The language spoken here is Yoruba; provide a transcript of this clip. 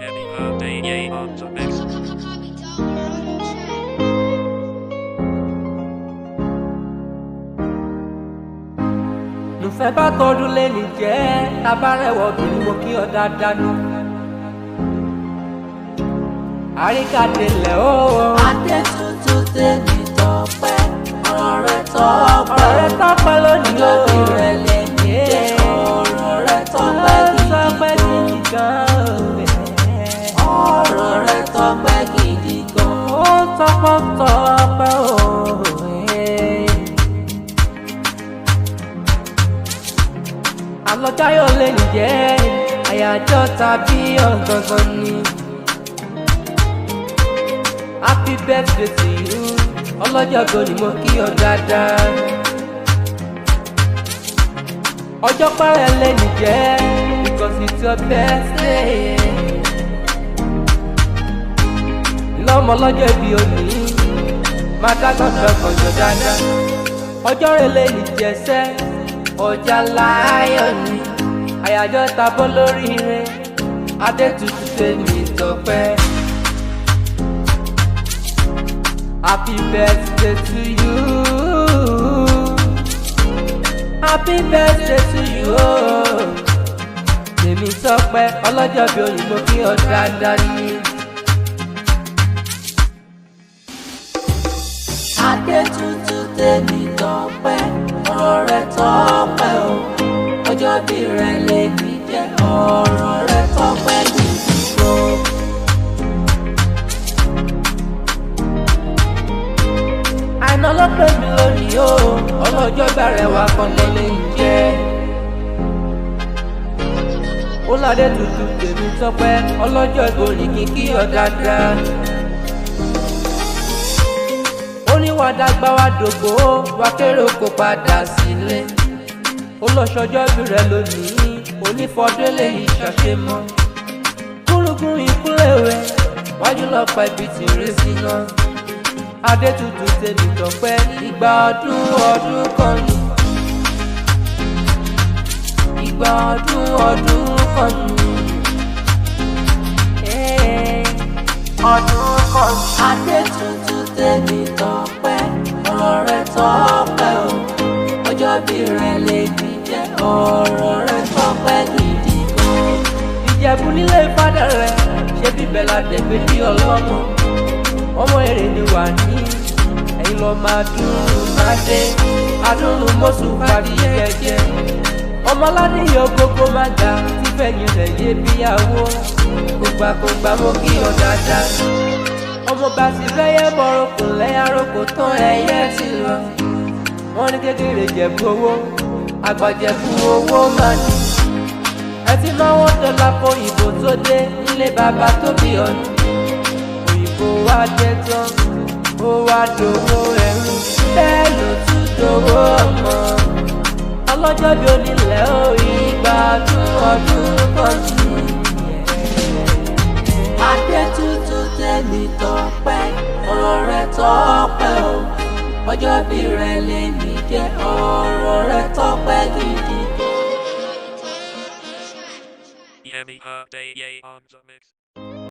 Happy birthday, yay, on the mix. Nùfẹ́ bá tọdún lẹ́nì jẹ́ tábàrẹ̀wọ̀ obìnrin mo kí ọ dáadáa nù. Àríkàdélẹ̀ o. Adé tuntun tèmi tọpẹ́, ọ̀rọ̀ rẹ̀ tọpẹ́. Ọ̀rọ̀ rẹ̀ tọpẹ́ lónìí o. Lórí rẹ̀ lè ní jẹ́ ọ̀rọ̀ rẹ̀ tọpẹ́ gidi gan. Ọ̀rọ̀ rẹ̀ tọpẹ́ gidi gan. Ó tọpẹ́ tọpẹ́ o. Àlọ́jáyọ̀ lẹ́nì jẹ́ àyájọ́ tàbí ọ̀gangan ni. Happy birthday to you, ọlọ́jọ́ tó ni mo kí ọ dáadáa. Ọjọ́ pẹ́rẹ́ lẹ́nì jẹ́ because it's your birthday. Lọ́mọ lọ́jọ́ ibi òní, máa dágbọ́n kọjọ dáadáa. Ọjọ́ rẹ̀ lẹ́nì jẹ́sẹ́, ọjà láyọ̀ ni. Àyájọ́ tabọ́ lórí rẹ̀, adé tuntun tèmi tọpẹ́. Happy birthday to you. Happy birthday to you. Tèmi tọpẹ́, ọlọ́jọ́ bí òyìnbó kí ọ dáadáa ni. Adé tuntun tèmi tọpẹ́, ọ̀rọ̀ rẹ̀ tọpẹ́ o. Ọjọ́ bí rẹ̀ lè ní jẹ́ ọ̀rọ̀ rẹ̀ tọpẹ́ gidi gan. Àìná ló pè mí lónìí o, ọlọ́jọ́ bẹ̀rẹ̀ wá kan lọ́lé jẹ́. Ó ládé tuntun tèmi tọpẹ́, ọlọ́jọ́ ìgbòrí kìkì ọ dáadáa. Ó ní wàá dàgbà wá dògbò, wá kéré kó padà sílé. Ó lọ ṣọjọ́ bí rẹ̀ lónìí, onífọdún eléyìí ṣàṣemọ́. Gúrúgúrú ìkúnlẹ̀ rẹ̀, wájú lọ́pàá ibi tí rí sí náà. Adé tuntun tèmi tọpẹ́, ìgbà ọdún kan ni. Ìgbà ọdún kan ni. Ọdún kan ni. Adé tuntun tèmi tọpẹ́, ọ̀rọ̀ rẹ̀ tọpẹ́ o. Ọjọ́ bí rẹ̀ lè ní jẹ́ ọ̀rọ̀ rẹ̀ tọpẹ́ gidi gan. Ìjẹ̀bú nílé ìfádà rẹ̀, ṣé bíbẹ̀ la dẹ̀gbẹ́ bí ọlọ́mọ. Ọmọ èrè ni wà ní, ẹ̀yin lọ máa dùn ládé. Adúlù mọ́sù parí jẹjẹ. Ọmọ aládìyẹ gbogbo má ga, tí fẹ̀yìn rẹ̀ yé bíyàwó. Kògbàkògbà mo kí ọ dáadáa. Ọmọ bá sì fẹ́yẹ́ bọ̀rọ̀ kò lẹ́yà roko tán ẹyẹ ti lọ. Wọ́n ní kékeré jẹ̀bú owó, àgbà jẹ̀bú owó máa ní. Ẹ ti náwó dọ́là fún ìbò tó dé nílé bàbá tó bí ọ̀nà. Òyìnbó wá dé tán, ó wá dòwó ẹrú, bẹ́ẹ̀ ló tún dòwó ọmọ. Ọlọ́jọ́ bí onílẹ̀ ó ìgbà ọdún kan sí. Adé tuntun tèmi tọpẹ́, ọ̀rọ̀ rẹ̀ tọpẹ́ o. Ọjọ́ bí rẹ̀ lè ní jẹ́ ọ̀rọ̀ rẹ̀ tọpẹ́ gidi gan. Happy birthday, yay, on the mix.